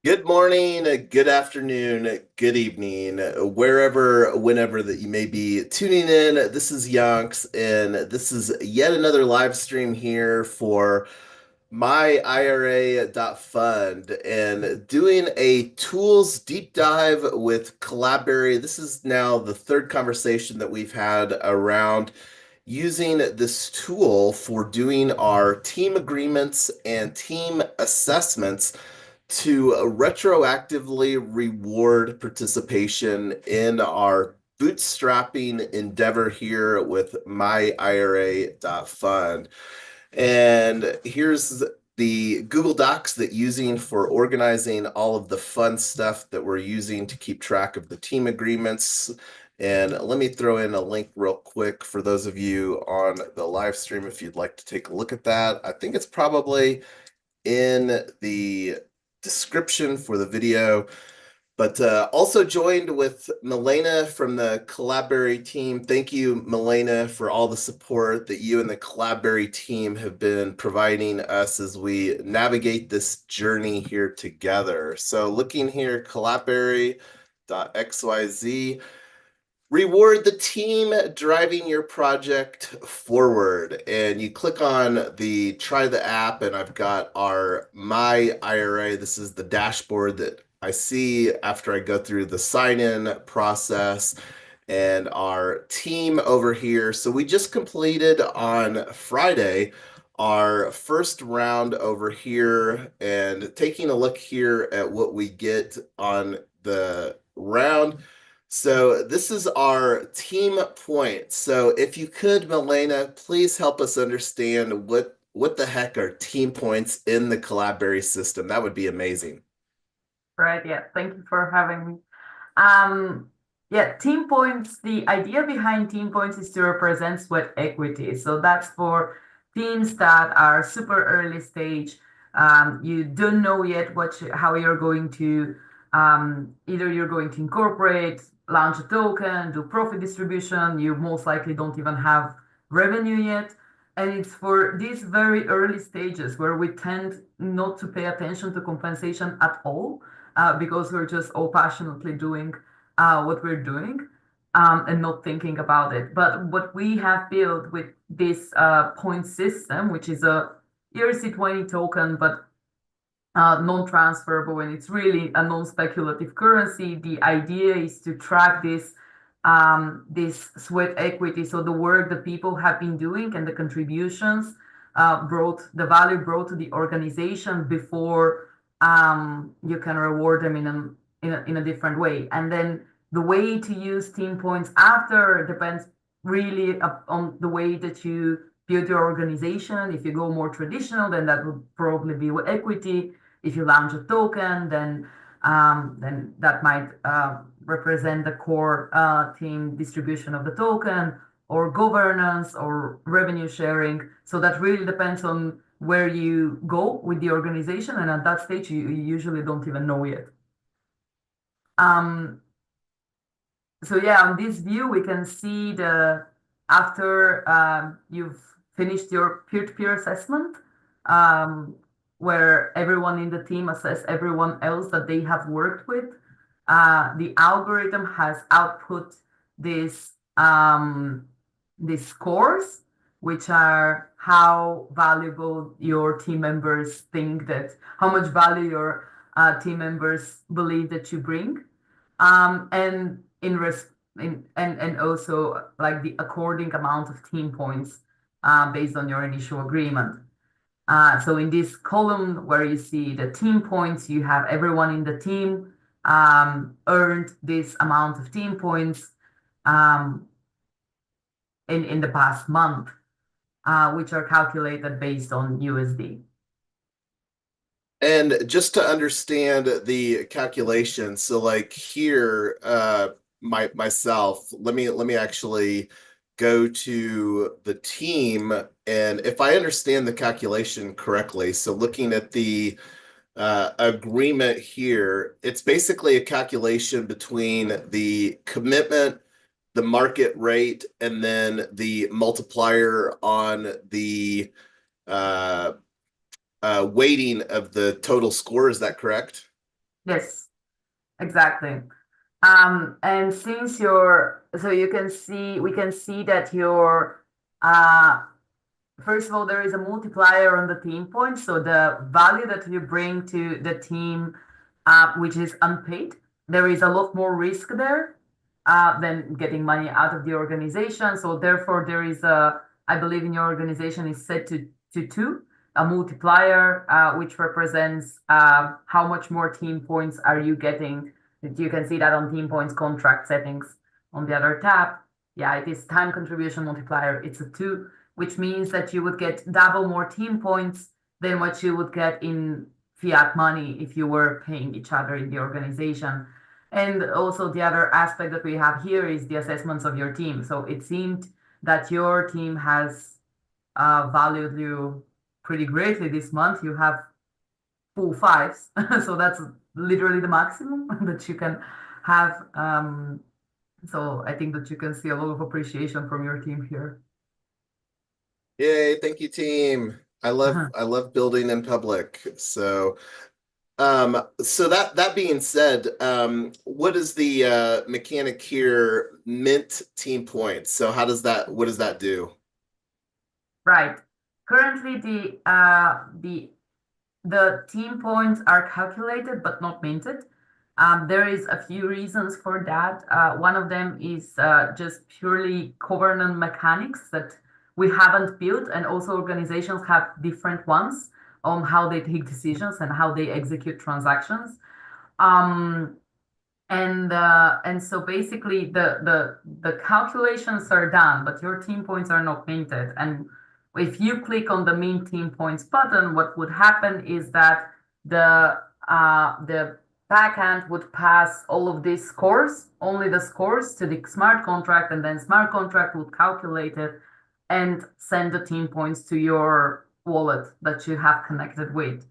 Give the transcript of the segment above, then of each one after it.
Good morning, good afternoon, good evening, wherever, whenever that you may be tuning in. This is Yonks, and this is yet another live stream here for myIRA.fund and doing a tools deep dive with Collabberry. This is now the third conversation that we've had around using this tool for doing our team agreements and team assessments to retroactively reward participation in our bootstrapping endeavor here with myIRA.fund. And here's the Google Docs that using for organizing all of the fun stuff that we're using to keep track of the team agreements. And let me throw in a link real quick for those of you on the live stream if you'd like to take a look at that. I think it's probably in the description for the video. But also joined with Milena from the Collabberry team. Thank you, Milena, for all the support that you and the Collabberry team have been providing us as we navigate this journey here together. So looking here, Collabberry.xyz. Reward the team driving your project forward. And you click on the try the app, and I've got our My IRA. This is the dashboard that I see after I go through the sign in process and our team over here. So we just completed on Friday our first round over here and taking a look here at what we get on the round. So this is our team point. So if you could, Milena, please help us understand what the heck are team points in the Collabberry system. That would be amazing. Right, yeah. Thank you for having me. Um, yeah, team points, the idea behind team points is to represent sweat equity. So that's for teams that are super early stage. You don't know yet how you're going to either you're going to incorporate, launch a token, do profit distribution. You most likely don't even have revenue yet. And it's for these very early stages where we tend not to pay attention to compensation at all because we're just all passionately doing what we're doing and not thinking about it. But what we have built with this point system, which is a ERC20 token, but non-transferable, and it's really a non-speculative currency. The idea is to track this sweat equity, so the work that people have been doing and the contributions brought the value brought to the organization before you can reward them in a different way. And then the way to use team points after depends really on the way that you build your organization. If you go more traditional, then that would probably be with equity. If you launch a token, then that might represent the core team distribution of the token, or governance, or revenue sharing. So that really depends on where you go with the organization, and at that stage, you usually don't even know yet. Um, so yeah, on this view, we can see the after you've finished your peer-to-peer assessment, um, where everyone in the team assess everyone else that they have worked with. The algorithm has output these these scores, which are how valuable your team members think that, how much value your team members believe that you bring, and and also like the according amount of team points based on your initial agreement. So in this column where you see the team points, you have everyone in the team earned this amount of team points um, in the past month, which are calculated based on USD. And just to understand the calculation, so like here, myself, let me actually go to the team, and if I understand the calculation correctly, so looking at the agreement here, it's basically a calculation between the commitment, the market rate, and then the multiplier on the uh, weighting of the total score. Is that correct? Yes, exactly. And since so you can see, we can see that your, first of all, there is a multiplier on the team points. So the value that you bring to the team, which is unpaid, there is a lot more risk there than getting money out of the organization. So therefore, there is I believe in your organization is set to two, a multiplier, which represents how much more team points are you getting. You can see that on team points contract settings on the other tab. Yeah, it is time contribution multiplier. It's a two, which means that you would get double more team points than what you would get in fiat money if you were paying each other in the organization. And also the other aspect that we have here is the assessments of your team. So it seemed that your team has valued you pretty greatly this month. You have full fives, so that's literally the maximum that you can have. So I think that you can see a lot of appreciation from your team here. Yay, thank you, team. I love building in public. So that being said, what is the mechanic here? Mint team points. So what does that do? Right. Currently, the team points are calculated but not minted. There is a few reasons for that. One of them is just purely governance mechanics that we haven't built, and also organizations have different ones on how they take decisions and how they execute transactions. Um, and so basically the calculations are done, but your team points are not minted. And if you click on the mint team points button, what would happen is that the backend would pass all of these scores, only the scores, to the smart contract, and then smart contract would calculate it and send the team points to your wallet that you have connected with.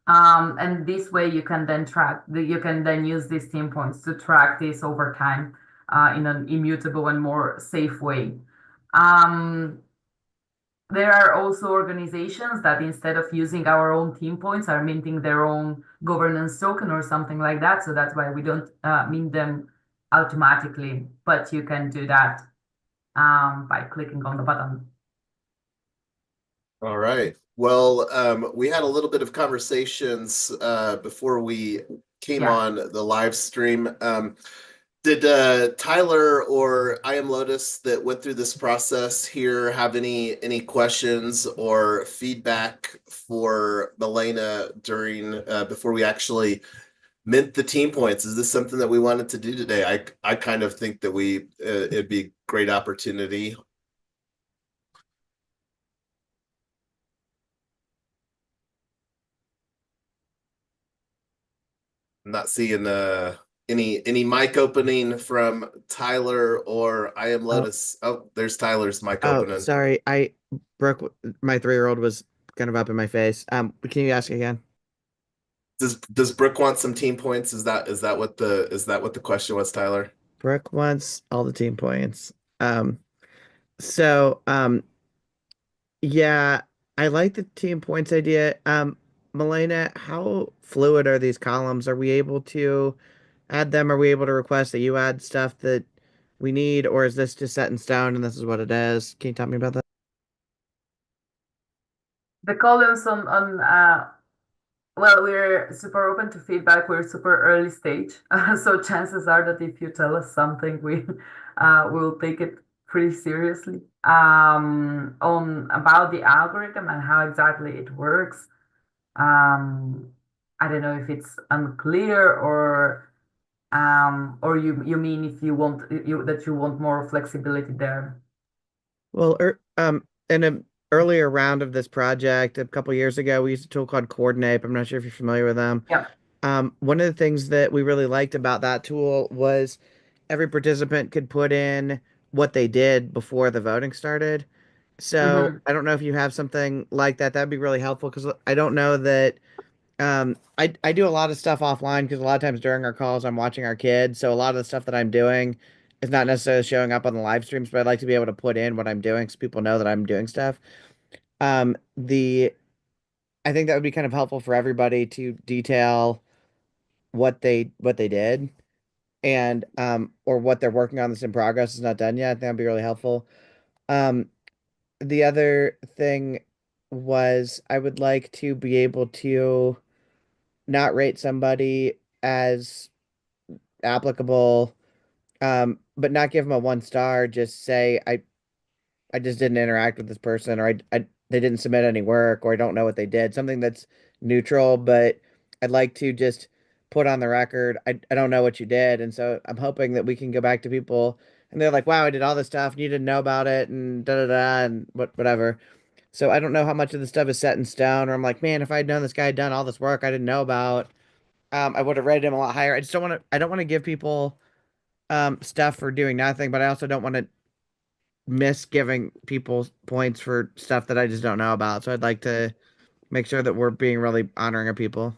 And this way you can then you can then use these team points to track this over time in an immutable and more safe way. Um, there are also organizations that instead of using our own team points are minting their own governance token or something like that. So that's why we don't mint them automatically, but you can do that by clicking on the button. All right. Well, we had a little bit of conversations before we came Yeah. on the live stream. Did Tyler or I am Lotus that went through this process here have any questions or feedback for Milena during before we actually mint the team points? Is this something that we wanted to do today? I kind of think that it'd be a great opportunity. I'm not seeing any mic opening from Tyler or I am Oh, Lotus. Oh, there's Tyler's mic oh, opening. sorry. Brooke, my 3-year-old was kind of up in my face. Can you ask again? Does Brooke want some team points? Is that what the question was, Tyler? Brooke wants all the team points. Um, so, yeah, I like the team points idea. Milena, how fluid are these columns? Are we able to add them? Are we able to request that you add stuff that we need, or is this just set in stone and this is what it is? Can you tell me about that? The columns well, we're super open to feedback. We're super early stage. So chances are that if you tell us something, will take it pretty seriously. On about the algorithm and how exactly it works. Um, I don't know if it's unclear or you mean if you want that you want more flexibility there. Well, in an earlier round of this project, a couple years ago, we used a tool called Coordinate. I'm not sure if you're familiar with them. Yeah. One of the things that we really liked about that tool was every participant could put in what they did before the voting started. So Hmm. I don't know if you have something like that. That'd be really helpful because I don't know that I do a lot of stuff offline because a lot of times during our calls I'm watching our kids. So a lot of the stuff that I'm doing is not necessarily showing up on the live streams, but I'd like to be able to put in what I'm doing so people know that I'm doing stuff. The I think that would be kind of helpful for everybody to detail what they did, and or what they're working on that's in progress is not done yet. I think that'd be really helpful. Um, the other thing was I would like to be able to not rate somebody as applicable, but not give them a 1 star. Just say I just didn't interact with this person, or they didn't submit any work, or I don't know what they did. Something that's neutral, but I'd like to just put on the record, I don't know what you did. And so I'm hoping that we can go back to people and they're like, wow, I did all this stuff and you didn't know about it and da da da and whatever. So I don't know how much of the stuff is set in stone, or I'm like, man, if I'd known this guy had done all this work I didn't know about, I would have rated him a lot higher. I don't want to give people stuff for doing nothing, but I also don't want to miss giving people points for stuff that I just don't know about. So I'd like to make sure that we're being really honoring of people.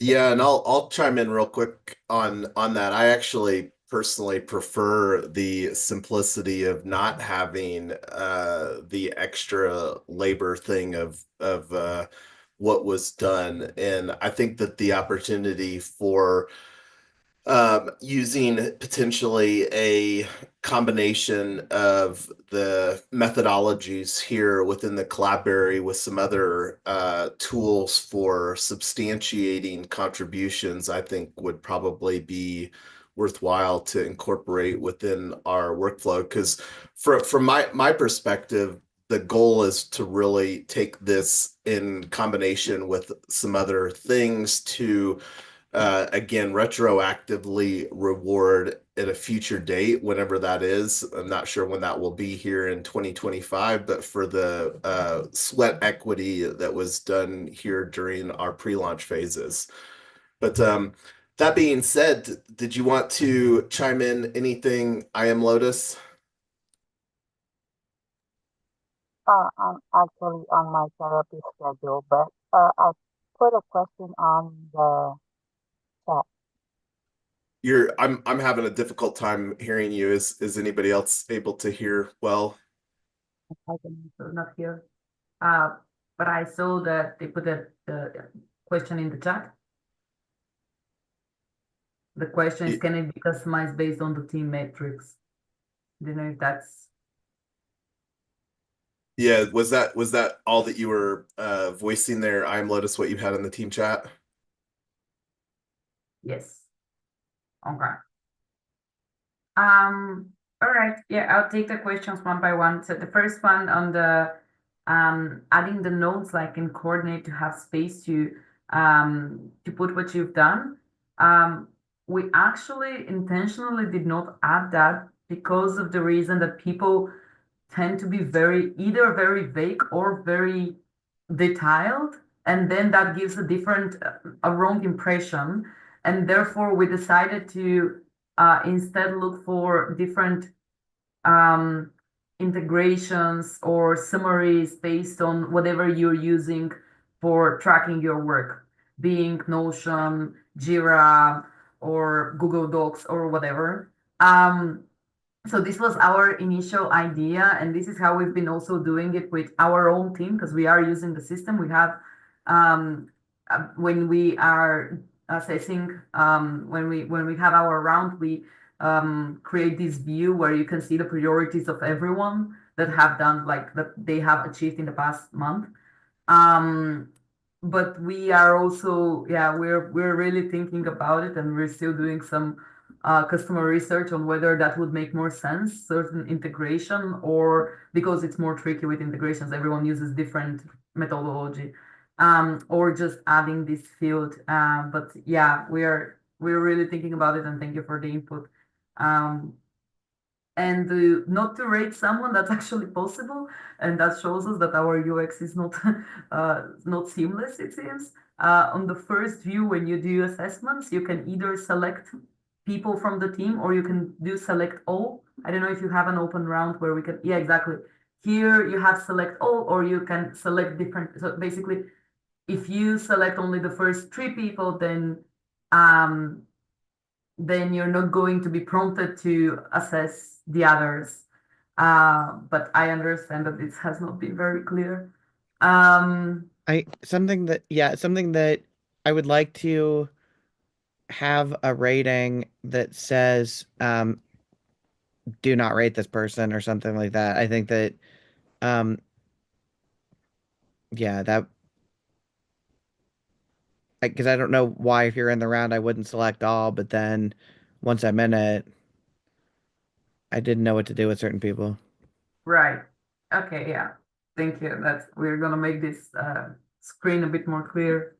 Yeah, and I'll chime in real quick on that. I actually personally prefer the simplicity of not having the extra labor thing of what was done. And I think that the opportunity for using potentially a combination of the methodologies here within the Collabberry with some other tools for substantiating contributions, I think would probably be worthwhile to incorporate within our workflow. Because from my perspective, the goal is to really take this in combination with some other things to again, retroactively reward at a future date, whenever that is. I'm not sure when that will be here in 2025, but for the sweat equity that was done here during our pre-launch phases. But that being said, did you want to chime in anything, I am Lotus? I'm actually on my therapy schedule, but I put a question on the chat. I'm having a difficult time hearing you. Is anybody else able to hear well? I can not here. Uh, but I saw that they put the question in the chat. The question is, can it be customized based on the team metrics? Do you know if that's Yeah, was that all that you were voicing there? I am Lotus, what you had in the team chat? yes? Okay. All right. Yeah, I'll take the questions one by one. So the first one on the adding the notes like in coordinate to have space to put what you've done. We actually intentionally did not add that because of the reason that people tend to be either very vague or very detailed, and then that gives a wrong impression. And therefore, we decided to instead look for different um, integrations or summaries based on whatever you're using for tracking your work, being Notion, Jira, or Google Docs, or whatever. So this was our initial idea, and this is how we've been also doing it with our own team because we are using the system. We have when we are assessing when we have our round, we create this view where you can see the priorities of everyone that have done like that they have achieved in the past month. Um, but we are also, yeah, we're really thinking about it, and we're still doing some customer research on whether that would make more sense, certain integration, or because it's more tricky with integrations, everyone uses different methodology, or just adding this field. But yeah, we're really thinking about it, and thank you for the input. Um, and not to rate someone, that's actually possible, and that shows us that our UX is not seamless, it seems. On the first view, when you do assessments, you can either select people from the team or you can do select all. I don't know if you have an open round where we can, yeah, exactly. Here you have select all, or you can select different. So basically, if you select only the first 3 people, um, then you're not going to be prompted to assess the others. But I understand that this has not been very clear. Um, Something that I would like to have a rating that says do not rate this person or something like that. I think that um yeah, that because I don't know why if you're in the round I wouldn't select all, but then once I'm in it, I didn't know what to do with certain people. Right. Okay, yeah. Thank you. That's we're gonna make this screen a bit more clear.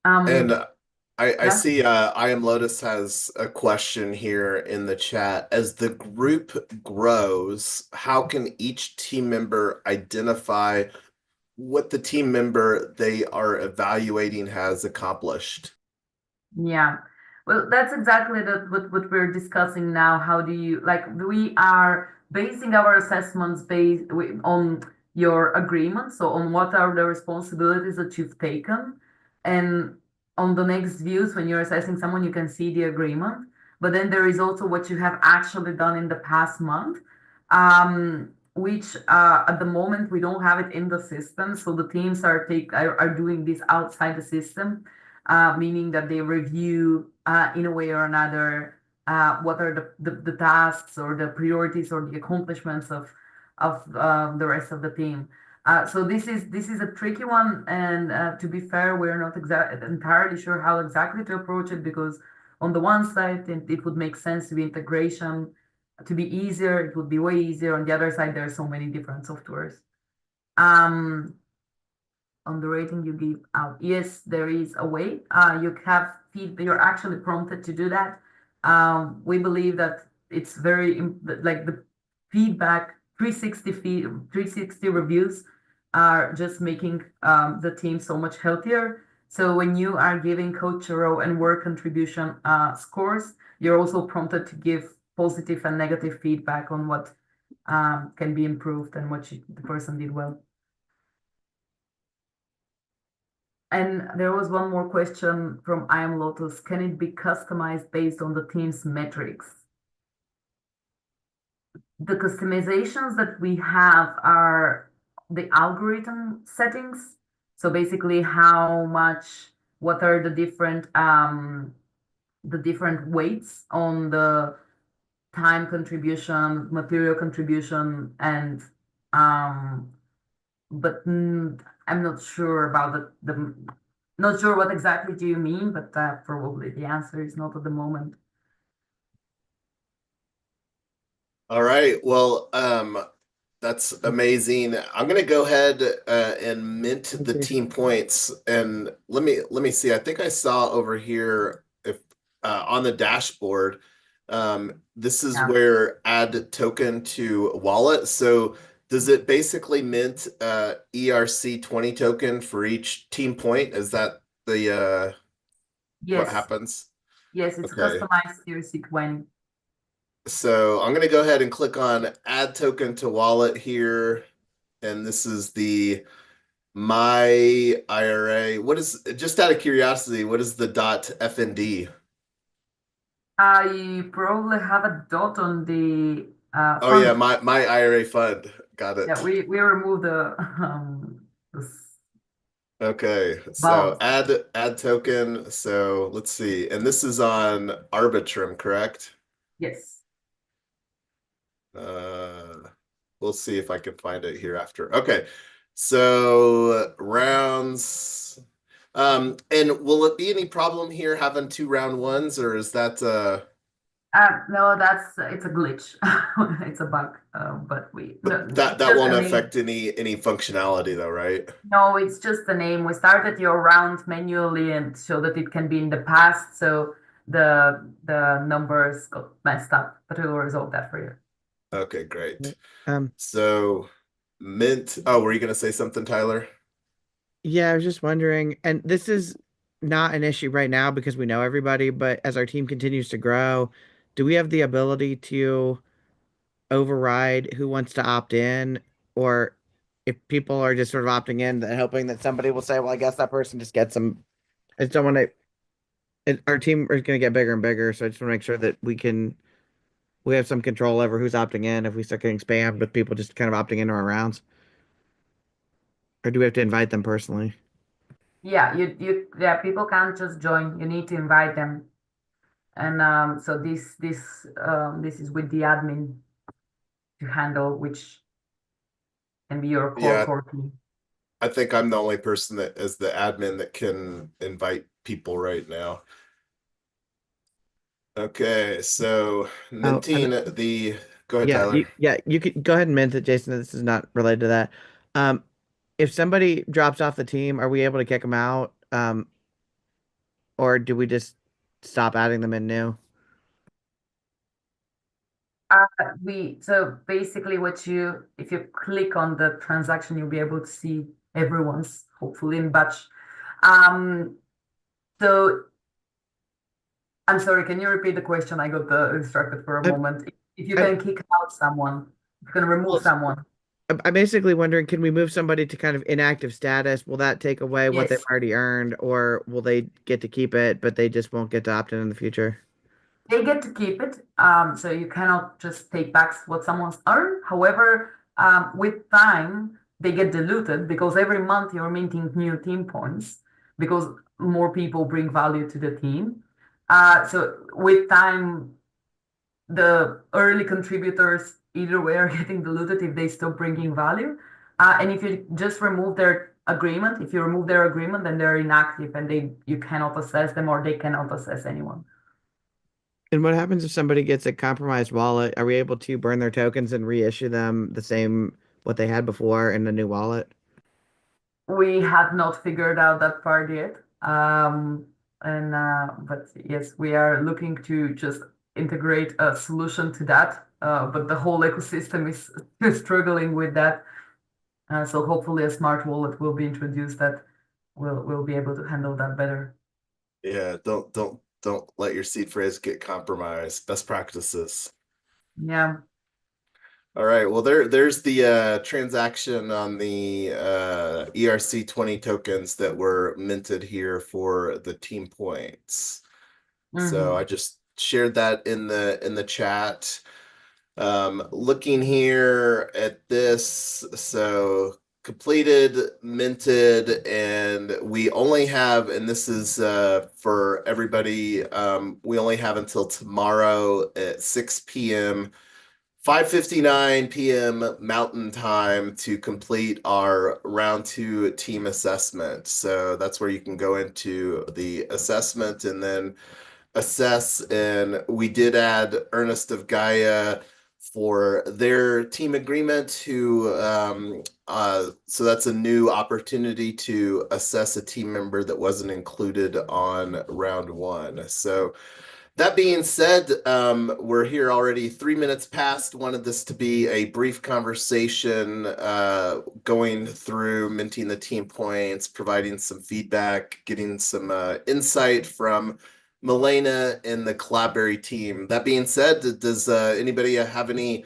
And I Yeah. see I am Lotus has a question here in the chat. As the group grows, how can each team member identify what the team member they are evaluating has accomplished? Yeah. Well, that's exactly what we're discussing now. How do you like we are basing our assessments on your agreement, so on what are the responsibilities that you've taken. And on the next views, when you're assessing someone, you can see the agreement. But then there is also what you have actually done in the past month, which at the moment we don't have it in the system. So the teams are doing this outside the system, meaning that they review in a way or another what are the tasks or the priorities or the accomplishments of the rest of the team. So this is a tricky one, and to be fair, we're not entirely sure how exactly to approach it, because on the one side it would make sense to be integration, to be easier, it would be way easier. On the other side, there are so many different softwares. On the rating you give out. Yes, there is a way. You have you're actually prompted to do that. We believe that it's very like the feedback 360 reviews are just making the team so much healthier. So when you are giving code to row and work contribution scores, you're also prompted to give positive and negative feedback on what can be improved and what the person did well. And there was one more question from I am Lotus. Can it be customized based on the team's metrics? The customizations that we have are the algorithm settings. So basically what are the different weights on the time contribution, material contribution, and but I'm not sure about not sure what exactly do you mean, but probably the answer is not at the moment. All right. Well, that's amazing. I'm gonna go ahead and mint the Okay. team points, and let me see. I think I saw over here if on the dashboard, this is Yeah. where add token to wallet. So does it basically mint ERC20 token for each team point? Is that the what Yes. happens? Yes, it's Okay. customized ERC20. So I'm going to go ahead and click on add token to wallet here. And this is the myIRA. What is, just out of curiosity, what is the .fnd? You probably have a dot on the Oh yeah, fund. my IRA fund. Got Yeah, it. we removed the Okay, so bounds. add token. So let's see. And this is on Arbitrum, correct? Yes. We'll see if I can find it here after. Okay, so rounds. And will it be any problem here having two round ones, or is that No, it's a glitch. It's a bug. But no, that it's that just won't a name. affect any functionality though, right? No, it's just the name. We started your round manually and so that it can be in the past. So the numbers got messed up, but we will resolve that for you. Okay, great. Um, So Mint. Oh, were you gonna say something, Tyler? yeah, I was just wondering, and this is not an issue right now because we know everybody, but as our team continues to grow, do we have the ability to override who wants to opt in, or if people are just sort of opting in, then hoping that somebody will say, well, I guess that person just gets them. I just don't want to. Our team is going to get bigger and bigger, so I just want to make sure that we have some control over who's opting in if we start getting spammed with people just kind of opting into our rounds, or do we have to invite them personally? Yeah, yeah, people can't just join. You need to invite them. And so this is with the admin to handle, which can be your Yeah, core team. I think I'm the only person that is the admin that can invite people right now. Okay, so Oh, minting go ahead, yeah, Tyler. you could go ahead and mint it, Jason. This is not related to that. Um, if somebody drops off the team, are we able to kick them out? Or do we just stop adding them in new? So basically if you click on the transaction, you'll be able to see everyone's, hopefully in batch. So I'm sorry, can you repeat the question? I got distracted for a I, moment. If you I, can kick out someone, if you can remove well, someone. I'm basically wondering, can we move somebody to kind of inactive status? Will that take away what they've Yes, already earned, or will they get to keep it, but they just won't get to opt in the future? they get to keep it. So you cannot just take back what someone's earned. However, with time, they get diluted because every month you're minting new team points because more people bring value to the team. So with time, the early contributors either way are getting diluted if they stop bringing value. And if you just remove their agreement, if you remove their agreement, then they're inactive and you cannot assess them or they cannot assess anyone. And what happens if somebody gets a compromised wallet? Are we able to burn their tokens and reissue them the same what they had before in a new wallet? We have not figured out that part yet. But yes, we are looking to just integrate a solution to that. But the whole ecosystem is struggling with that. So hopefully a smart wallet will be introduced that will be able to handle that better. Yeah, don't let your seed phrase get compromised. Best practices. Yeah. All right. Well, there's the transaction on the ERC20 tokens that were minted here for the team points. So I Hmm. just shared that in the chat. Looking here at this, so completed, minted, and we only have, and this is for everybody, we only have until tomorrow at 6 p.m. 5:59 p.m. Mountain Time to complete our round 2 team assessment. So that's where you can go into the assessment and then assess. And we did add Ernest of Gaia for their team agreement so that's a new opportunity to assess a team member that wasn't included on round 1. So that being said, we're here already 3 minutes past. Wanted this to be a brief conversation, going through minting the team points, providing some feedback, getting some insight from Milena and the Collabberry team. That being said, does anybody have any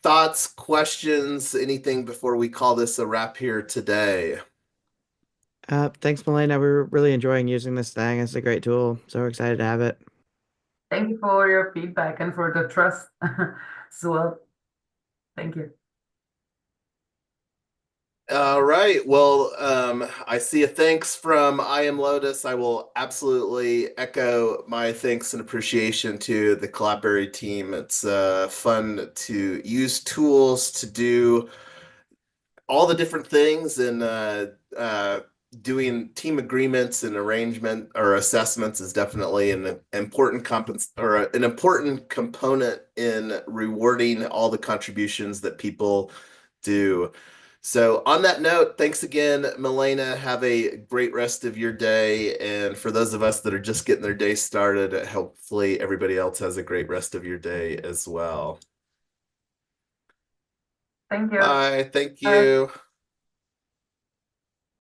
thoughts, questions, anything before we call this a wrap here today? Thanks, Melena. We're really enjoying using this thing. It's a great tool. So excited to have it. Thank you for your feedback and for the trust as well. Thank you. All right. Well, I see a thanks from I Am Lotus. I will absolutely echo my thanks and appreciation to the Collabberry team. It's fun to use tools to do all the different things and doing team agreements and arrangement or assessments is definitely an important an important component in rewarding all the contributions that people do. So on that note, thanks again, Milena. Have a great rest of your day. And for those of us that are just getting their day started, hopefully everybody else has a great rest of your day as well. Thank you. Bye. Thank Bye. you.